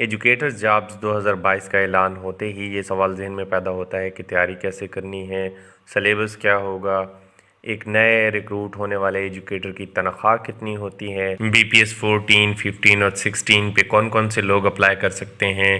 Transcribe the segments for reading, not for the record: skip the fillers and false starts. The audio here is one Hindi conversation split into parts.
एजुकेटर्स जॉब्स 2022 का ऐलान होते ही ये सवाल जहन में पैदा होता है कि तैयारी कैसे करनी है, सिलेबस क्या होगा, एक नए रिक्रूट होने वाले एजुकेटर की तनख्वाह कितनी होती है, BPS 14, 15 और 16 पे कौन कौन से लोग अप्लाई कर सकते हैं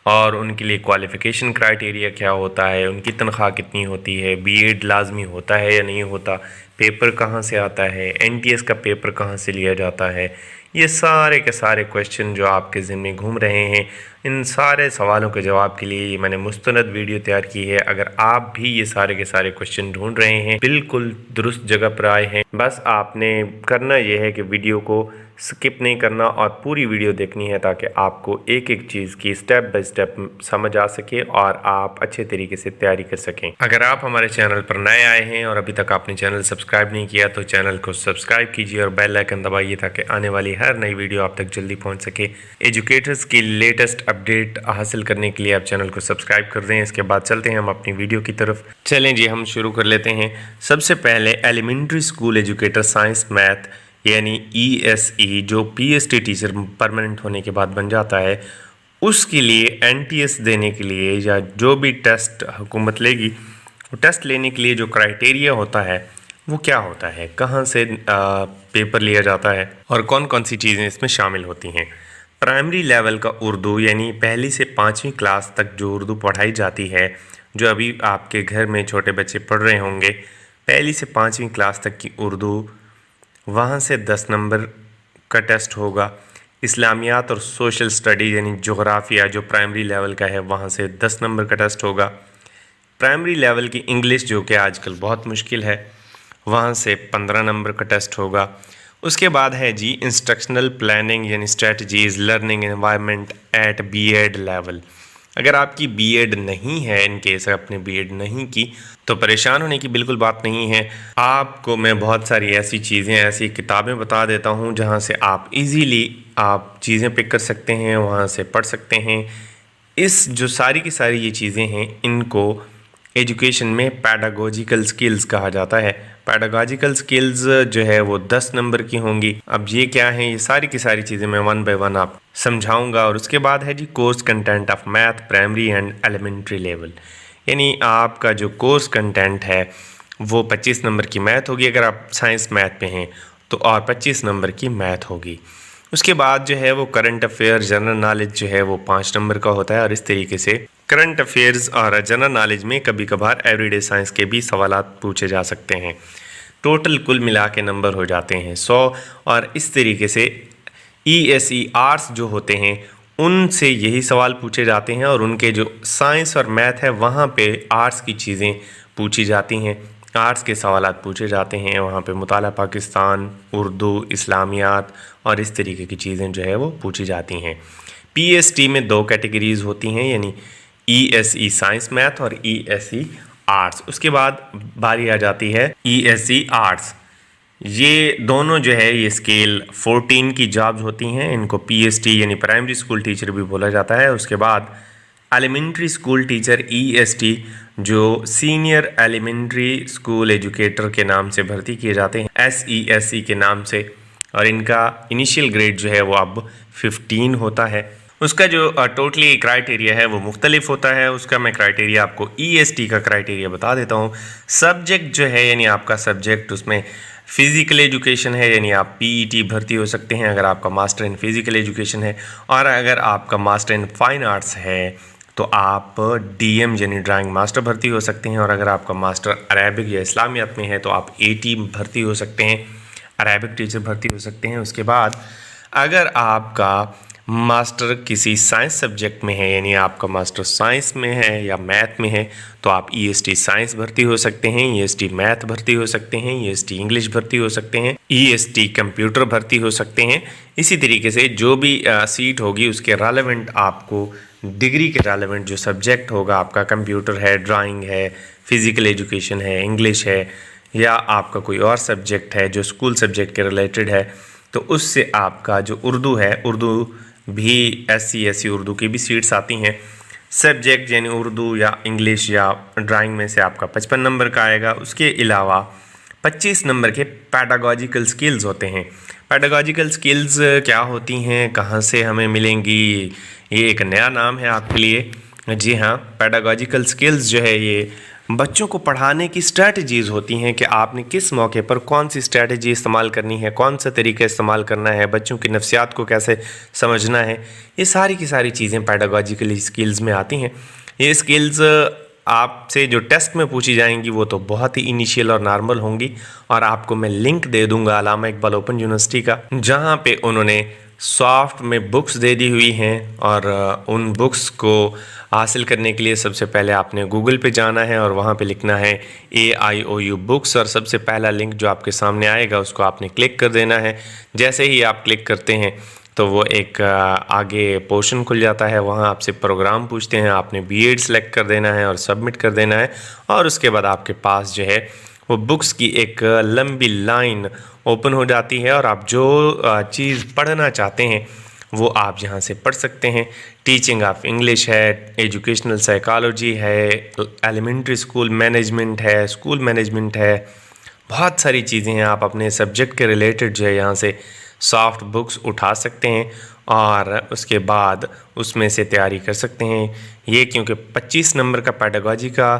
और उनके लिए क्वालिफ़िकेशन क्राइटेरिया क्या होता है, उनकी तनख्वाह कितनी होती है, बीएड लाजमी होता है या नहीं होता, पेपर कहाँ से आता है, NTS का पेपर कहाँ से लिया जाता है। ये सारे के सारे क्वेश्चन जो आपके ज़हन में घूम रहे हैं, इन सारे सवालों के जवाब के लिए मैंने मुस्तनद वीडियो तैयार की है। अगर आप भी ये सारे के सारे क्वेश्चन ढूंढ रहे हैं, बिल्कुल दुरुस्त जगह पर आए हैं। बस आपने करना यह है कि वीडियो को स्किप नहीं करना और पूरी वीडियो देखनी है ताकि आपको एक एक चीज़ की स्टेप बाय स्टेप समझ आ सके और आप अच्छे तरीके से तैयारी कर सकें। अगर आप हमारे चैनल पर नए आए हैं और अभी तक आपने चैनल सब्सक्राइब नहीं किया तो चैनल को सब्सक्राइब कीजिए और बेल आइकन दबाइए ताकि आने वाली हर नई वीडियो आप तक जल्दी पहुंच सके। एजुकेटर्स की लेटेस्ट अपडेट हासिल करने के लिए आप चैनल को सब्सक्राइब कर दें। इसके बाद चलते हैं हम अपनी वीडियो की तरफ। चलें जी, हम शुरू कर लेते हैं। सबसे पहले elementary school educator science math यानी ESE जो PST टीचर परमानेंट होने के बाद बन जाता है, उसके लिए NTS देने के लिए या जो भी टेस्ट हुकूमत लेगी, वो टेस्ट लेने के लिए जो क्राइटेरिया होता है वो क्या होता है, कहाँ से पेपर लिया जाता है और कौन कौन सी चीज़ें इसमें शामिल होती हैं। प्राइमरी लेवल का उर्दू यानी पहली से 5वीं क्लास तक जो उर्दू पढ़ाई जाती है, जो अभी आपके घर में छोटे बच्चे पढ़ रहे होंगे, पहली से 5वीं क्लास तक की उर्दू, वहाँ से 10 नंबर का टेस्ट होगा। इस्लामियात और सोशल स्टडीज़ यानी जोग्राफिया जो प्राइमरी लेवल का है, वहाँ से 10 नंबर का टेस्ट होगा। प्राइमरी लेवल की इंग्लिश जो कि आजकल बहुत मुश्किल है, वहाँ से 15 नंबर का टेस्ट होगा। उसके बाद है जी इंस्ट्रक्शनल प्लानिंग यानी strategies learning environment at BEd level. अगर आपकी BEd नहीं है, इन केस आपने BEd नहीं की, तो परेशान होने की बिल्कुल बात नहीं है। आपको मैं बहुत सारी ऐसी चीज़ें, ऐसी किताबें बता देता हूँ जहाँ से आप इजीली आप चीज़ें पिक कर सकते हैं, वहाँ से पढ़ सकते हैं। इस जो सारी की सारी ये चीज़ें हैं, इनको एजुकेशन में पैडागोजिकल स्किल्स कहा जाता है। पैडागोजिकल स्किल्स जो है वो 10 नंबर की होंगी। अब ये क्या है, ये सारी की सारी चीज़ें मैं वन बाय वन आप समझाऊंगा। और उसके बाद है जी course content of math primary and elementary level, यानी आपका जो कोर्स कंटेंट है वो 25 नंबर की मैथ होगी अगर आप साइंस मैथ पे हैं तो, और 25 नंबर की मैथ होगी। उसके बाद जो है वो करंट अफेयर जनरल नॉलेज जो है वो 5 नंबर का होता है। और इस तरीके से करंट अफेयर्स और जनरल नॉलेज में कभी कभार एवरीडे साइंस के भी सवालात पूछे जा सकते हैं। टोटल कुल मिला के नंबर हो जाते हैं 100। और इस तरीके से ESE आर्ट्स जो होते हैं उनसे यही सवाल पूछे जाते हैं और उनके जो साइंस और मैथ है वहाँ पे आर्ट्स की चीज़ें पूछी जाती हैं, आर्ट्स के सवालात पूछे जाते हैं। वहाँ पे मुताला पाकिस्तान, उर्दू, इस्लामियात और इस तरीके की चीज़ें जो है वो पूछी जाती हैं। PST में 2 कैटेगरीज़ होती हैं, यानी ESE साइंस मैथ और ESE आर्ट्स। उसके बाद बारी आ जाती है ESE आर्ट्स। ये दोनों जो है ये स्केल 14 की जॉब्स होती हैं। इनको PST यानी प्राइमरी स्कूल टीचर भी बोला जाता है। उसके बाद एलिमेंट्री स्कूल टीचर EST जो सीनियर एलिमेंट्री स्कूल एजुकेटर के नाम से भर्ती किए जाते हैं, SESE के नाम से। और इनका इनिशियल ग्रेड जो है वो अब 15 होता है। उसका जो टोटली क्राइटेरिया है वो मुख्तलिफ होता है। उसका मैं क्राइटेरिया आपको EST का क्राइटेरिया बता देता हूँ। सब्जेक्ट जो है यानी आपका सब्जेक्ट, उसमें फ़िज़िकल एजुकेशन है यानी आप PET भर्ती हो सकते हैं अगर आपका मास्टर इन फ़िज़िकल एजुकेशन है। और अगर आपका मास्टर इन फाइन आर्ट्स है तो आप DM यानी ड्राइंग मास्टर भर्ती हो सकते हैं। और अगर आपका मास्टर अरेबिक या इस्लामियात में है तो आप AT भर्ती हो सकते हैं, अरेबिक टीचर भर्ती हो सकते हैं। उसके बाद अगर आपका मास्टर किसी साइंस सब्जेक्ट में है, यानी आपका मास्टर साइंस में है या मैथ में है, तो आप EST साइंस भर्ती हो सकते हैं, EST मैथ भर्ती हो सकते हैं, EST इंग्लिश भर्ती हो सकते हैं, EST कंप्यूटर भर्ती हो सकते हैं। इसी तरीके से जो भी सीट होगी उसके रेलेवेंट आपको डिग्री के रेलेवेंट जो सब्जेक्ट होगा, आपका कंप्यूटर है, ड्राइंग है, फ़िज़िकल एजुकेशन है, इंग्लिश है, या आपका कोई और सब्जेक्ट है जो स्कूल सब्जेक्ट के रिलेटेड है, तो उससे आपका जो उर्दू है, उर्दू भी SC उर्दू की भी सीट्स आती हैं। सब्जेक्ट यानी उर्दू या इंग्लिश या ड्राइंग में से आपका 55 नंबर का आएगा। उसके अलावा 25 नंबर के पैडागोजिकल स्किल्स होते हैं। पेडागॉजिकल स्किल्स क्या होती हैं, कहाँ से हमें मिलेंगी? ये एक नया नाम है आपके लिए। जी हाँ, पेडागॉजिकल स्किल्स जो है ये बच्चों को पढ़ाने की स्ट्रैटेजीज़ होती हैं कि आपने किस मौके पर कौन सी स्ट्रैटेजी इस्तेमाल करनी है, कौन सा तरीका इस्तेमाल करना है, बच्चों की नफ्सियात को कैसे समझना है। ये सारी की सारी चीज़ें पेडागॉजिकल स्किल्स में आती हैं। ये स्किल्स आपसे जो टेस्ट में पूछी जाएंगी वो तो बहुत ही इनिशियल और नॉर्मल होंगी, और आपको मैं लिंक दे दूंगा अल्लामा इकबाल ओपन यूनिवर्सिटी का, जहाँ पे उन्होंने सॉफ्ट में बुक्स दे दी हुई हैं। और उन बुक्स को हासिल करने के लिए सबसे पहले आपने गूगल पे जाना है और वहाँ पे लिखना है AIOU बुक्स, और सबसे पहला लिंक जो आपके सामने आएगा उसको आपने क्लिक कर देना है। जैसे ही आप क्लिक करते हैं तो वो एक आगे पोर्शन खुल जाता है, वहाँ आपसे प्रोग्राम पूछते हैं, आपने BEd सेलेक्ट कर देना है और सबमिट कर देना है। और उसके बाद आपके पास जो है वो बुक्स की एक लंबी लाइन ओपन हो जाती है, और आप जो चीज़ पढ़ना चाहते हैं वो आप यहाँ से पढ़ सकते हैं। टीचिंग ऑफ इंग्लिश है, एजुकेशनल साइकोलॉजी है, एलिमेंट्री स्कूल मैनेजमेंट है, स्कूल मैनेजमेंट है, बहुत सारी चीज़ें हैं। आप अपने सब्जेक्ट के रिलेटेड जो है यहाँ से सॉफ्ट बुक्स उठा सकते हैं और उसके बाद उसमें से तैयारी कर सकते हैं। ये क्योंकि 25 नंबर का पेडागॉजी का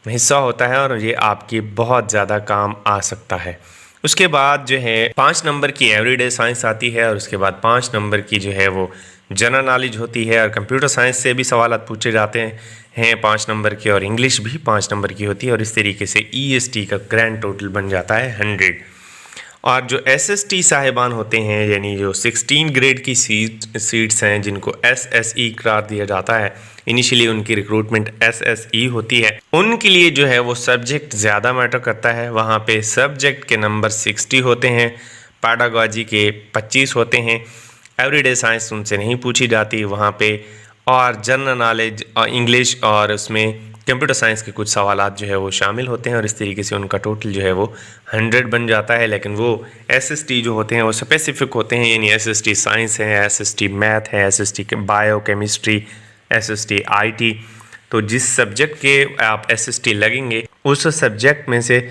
हिस्सा होता है और ये आपकी बहुत ज़्यादा काम आ सकता है। उसके बाद जो है 5 नंबर की एवरीडे साइंस आती है, और उसके बाद 5 नंबर की जो है वो जनरल नॉलेज होती है, और कंप्यूटर साइंस से भी सवाल पूछे जाते हैं 5 नंबर के, और इंग्लिश भी 5 नंबर की होती है। और इस तरीके से EST का ग्रैंड टोटल बन जाता है 100। और जो SST साहिबान होते हैं, यानी जो 16 ग्रेड की सीट्स हैं जिनको SSE करार दिया जाता है, इनिशियली उनकी रिक्रूटमेंट SSE होती है, उनके लिए जो है वो सब्जेक्ट ज़्यादा मैटर करता है। वहाँ पे सब्जेक्ट के नंबर 60 होते हैं, पेडागॉजी के 25 होते हैं, एवरीडे साइंस उनसे नहीं पूछी जाती वहाँ पे, और जनरल नॉलेज और इंग्लिश और उसमें कंप्यूटर साइंस के कुछ सवालात जो है वो शामिल होते हैं, और इस तरीके से उनका टोटल जो है वो 100 बन जाता है। लेकिन वो SST जो होते हैं वो स्पेसिफिक होते हैं, यानी SST साइंस है, SST मैथ है, SST bio chemistry, SST IT। तो जिस सब्जेक्ट के आप SST लगेंगे उस सब्जेक्ट में से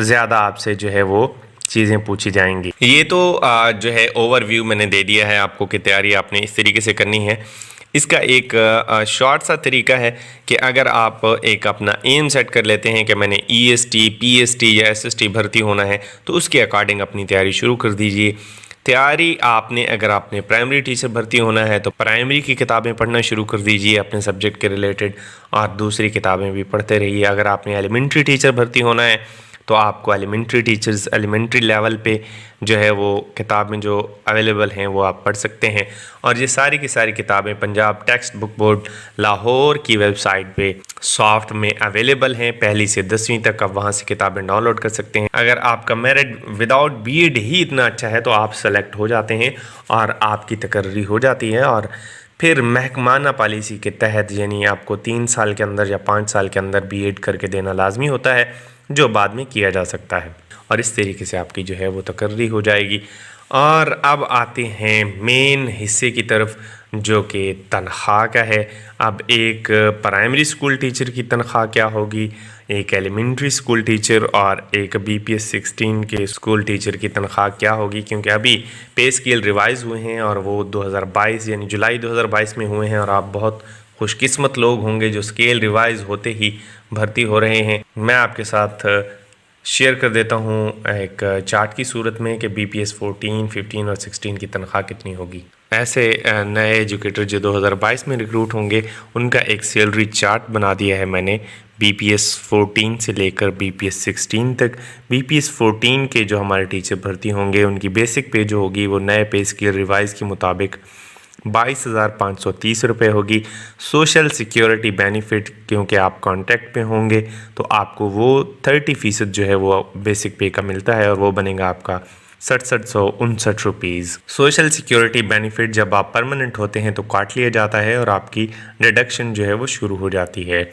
ज़्यादा आपसे जो है वो चीज़ें पूछी जाएंगी। ये तो जो है ओवरव्यू मैंने दे दिया है आपको कि तैयारी आपने इस तरीके से करनी है। इसका एक शॉर्ट सा तरीका है कि अगर आप एक अपना एम सेट कर लेते हैं कि मैंने EST, PST या SST भर्ती होना है, तो उसके अकॉर्डिंग अपनी तैयारी शुरू कर दीजिए। तैयारी आपने अगर आपने प्राइमरी टीचर भर्ती होना है तो प्राइमरी की किताबें पढ़ना शुरू कर दीजिए अपने सब्जेक्ट के रिलेटेड, और दूसरी किताबें भी पढ़ते रहिए। अगर आपने एलिमेंट्री टीचर भर्ती होना है तो आपको एलिमेंट्री टीचर्स एलिमेंट्री लेवल पे जो है वो किताबें जो अवेलेबल हैं वो आप पढ़ सकते हैं। और ये सारी की सारी किताबें Punjab text book board Lahore की वेबसाइट पे सॉफ्ट में अवेलेबल हैं, 1ली से 10वीं तक आप वहाँ से किताबें डाउनलोड कर सकते हैं। अगर आपका मेरिट विदाउट BEd ही इतना अच्छा है तो आप सेलेक्ट हो जाते हैं और आपकी तकर्री हो जाती है, और फिर महकमाना पॉलिसी के तहत यानी आपको 3 साल के अंदर या 5 साल के अंदर BEd करके देना लाजमी होता है, जो बाद में किया जा सकता है, और इस तरीके से आपकी जो है वो तकर्री हो जाएगी। और अब आते हैं मेन हिस्से की तरफ जो कि तनख्वाह का है। अब एक प्राइमरी स्कूल टीचर की तनख्वाह क्या होगी, एक एलिमेंट्री स्कूल टीचर और एक BPS 16 के स्कूल टीचर की तनख्वाह क्या होगी, क्योंकि अभी पे स्केल रिवाइज़ हुए हैं और वो 2022 यानी जुलाई 2022 में हुए हैं, और आप बहुत खुशकिस्मत लोग होंगे जो स्केल रिवाइज होते ही भर्ती हो रहे हैं। मैं आपके साथ शेयर कर देता हूं एक चार्ट की सूरत में कि BPS 14, 15 और 16 की तनख्वाह कितनी होगी। ऐसे नए एजुकेटर जो 2022 में रिक्रूट होंगे उनका एक सैलरी चार्ट बना दिया है मैंने, BPS 14 से लेकर BPS 16 तक। BPS 14 के जो हमारे टीचर भर्ती होंगे उनकी बेसिक पे जो होगी वो नए पे स्केल रिवाइज के मुताबिक 22,530 रुपये होगी। सोशल सिक्योरिटी बेनिफिट क्योंकि आप कॉन्ट्रैक्ट पे होंगे तो आपको वो 30% जो है वो बेसिक पे का मिलता है, और वो बनेगा आपका 6759 रुपीज़। सोशल सिक्योरिटी बेनिफिट जब आप परमानेंट होते हैं तो काट लिया जाता है और आपकी डिडक्शन जो है वो शुरू हो जाती है।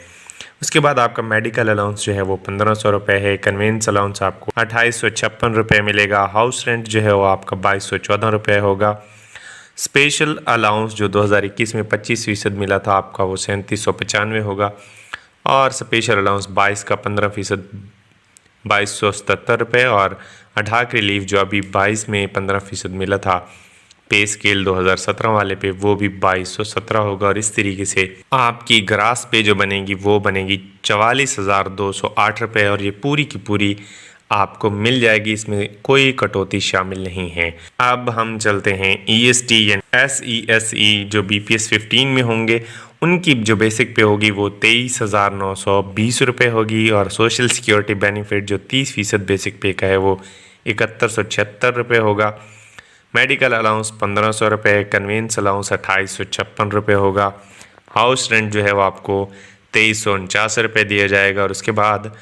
उसके बाद आपका मेडिकल अलाउंस जो है वो 1500 रुपये है। कन्वेंस अलाउंस आपको 2856 रुपये मिलेगा। हाउस रेंट जो है वो आपका 2214 रुपये होगा। स्पेशल अलाउंस जो 2021 में 25% मिला था आपका वो 3795 होगा, और स्पेशल अलाउंस 22 का 15% 2277 रुपये, और अडाक रिलीफ जो अभी 22 में 15% मिला था पे स्केल 2017 वाले पे, वो भी 2217 होगा। और इस तरीके से आपकी ग्रास पे जो बनेगी वो बनेगी 44,208 रुपये, और ये पूरी की पूरी आपको मिल जाएगी, इसमें कोई कटौती शामिल नहीं है। अब हम चलते हैं EST या SESE जो BPS 15 में होंगे, उनकी जो बेसिक पे होगी वो 23,920 रुपये होगी, और सोशल सिक्योरिटी बेनिफिट जो 30% बेसिक पे का है वो 7176 रुपये होगा। मेडिकल अलाउंस 1500 रुपये, कन्वेंस अलाउंस 2856 रुपये होगा। हाउस रेंट जो है वो आपको 2349 रुपये दिया जाएगा, और उसके बाद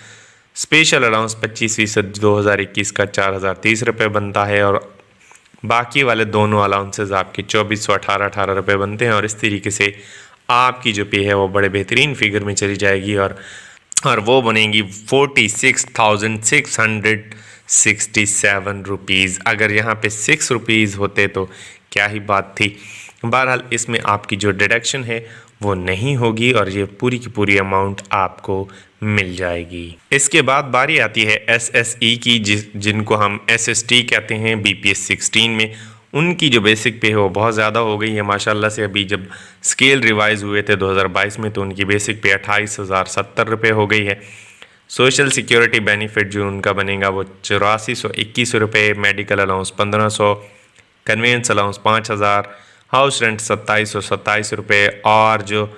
स्पेशल अलाउंस 25% 2021 का 4030 रुपये बनता है, और बाकी वाले दोनों अलाउंसेस आपके 2418 रुपये बनते हैं। और इस तरीके से आपकी जो पे है वो बड़े बेहतरीन फिगर में चली जाएगी, और वो बनेगी 46,667 रुपीज़। अगर यहाँ पे 6 रुपीज़ होते तो क्या ही बात थी। बहरहाल इसमें आपकी जो डिडक्शन है वो नहीं होगी, और ये पूरी की पूरी अमाउंट आपको मिल जाएगी। इसके बाद बारी आती है SSE की, जिनको हम SST कहते हैं BPS 16 में। उनकी जो बेसिक पे है वो बहुत ज़्यादा हो गई है माशाल्लाह से। अभी जब स्केल रिवाइज हुए थे 2022 में तो उनकी बेसिक पे 28,070 रुपये हो गई है। सोशल सिक्योरिटी बेनिफिट जो उनका बनेगा वो 8421 रुपये, medical allowance 1500, convince allowance 5000, house rent 2727 रुपये, और जो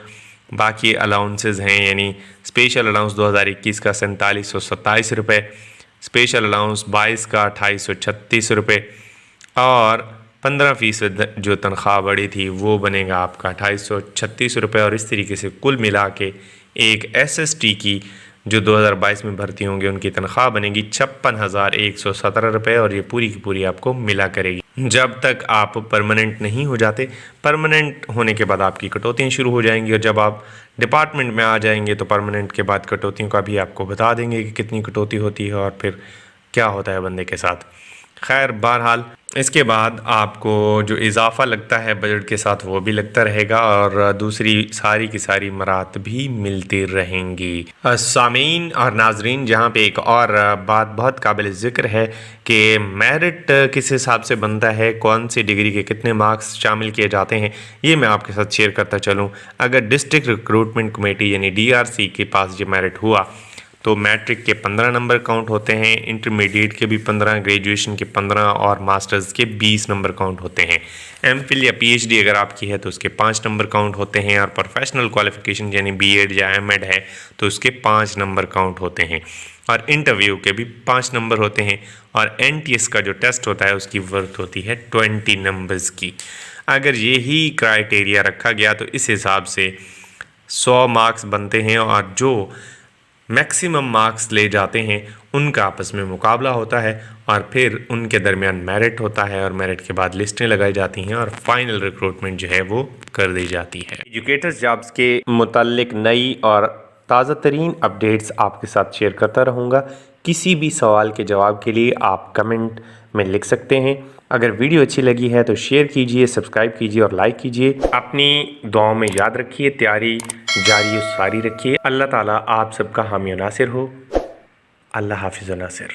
बाकी अलाउंसेस हैं यानी स्पेशल अलाउंस 2021 का 4727 रुपये, स्पेशल अलाउंस 22 का 2836 रुपये, और 15% जो तनख्वाह बढ़ी थी वो बनेगा आपका 2836 रुपये। और इस तरीके से कुल मिला के एक SST की जो 2022 में भर्ती होंगे उनकी तनख्वाह बनेगी 56,117 रुपये, और ये पूरी की पूरी आपको मिला करेगी जब तक आप परमानेंट नहीं हो जाते। परमानेंट होने के बाद आपकी कटौतियाँ शुरू हो जाएंगी, और जब आप डिपार्टमेंट में आ जाएंगे तो परमानेंट के बाद कटौतियों का भी आपको बता देंगे कि कितनी कटौती होती है और फिर क्या होता है बंदे के साथ। खैर बहरहाल इसके बाद आपको जो इजाफ़ा लगता है बजट के साथ वो भी लगता रहेगा, और दूसरी सारी की सारी मरात भी मिलती रहेंगी। सामीन और नाजरीन, जहाँ पे एक और बात बहुत काबिल ज़िक्र है कि मेरिट किस हिसाब से बनता है, कौन सी डिग्री के कितने मार्क्स शामिल किए जाते हैं, ये मैं आपके साथ शेयर करता चलूँ। अगर डिस्ट्रिक्ट रिक्रूटमेंट कमेटी यानी DRC के पास ये मेरिट हुआ तो मैट्रिक के 15 नंबर काउंट होते हैं, इंटरमीडिएट के भी 15, ग्रेजुएशन के 15 और मास्टर्स के 20 नंबर काउंट होते हैं। MPhil या PhD अगर आपकी है तो उसके 5 नंबर काउंट होते हैं, और प्रोफेशनल क्वालिफिकेशन यानी B.Ed या M.Ed है तो उसके 5 नंबर काउंट होते हैं, और इंटरव्यू के भी 5 नंबर होते हैं, और NTS का जो टेस्ट होता है उसकी वर्थ होती है 20 नंबर्स की। अगर यही क्राइटेरिया रखा गया तो इस हिसाब से 100 मार्क्स बनते हैं, और जो मैक्सिमम मार्क्स ले जाते हैं उनका आपस में मुकाबला होता है, और फिर उनके दरमियान मेरिट होता है, और मेरिट के बाद लिस्टें लगाई जाती हैं और फाइनल रिक्रूटमेंट जो है वो कर दी जाती है। एजुकेटर्स जॉब्स के मुताल्लिक नई और ताज़ा तरीन अपडेट्स आपके साथ शेयर करता रहूँगा। किसी भी सवाल के जवाब के लिए आप कमेंट में लिख सकते हैं। अगर वीडियो अच्छी लगी है तो शेयर कीजिए, सब्सक्राइब कीजिए और लाइक कीजिए। अपनी दुआओं में याद रखिए, तैयारी जारी सारी रखिए। अल्लाह ताला आप सबका हामी नासिर हो। अल्लाह हाफिज़ नासिर।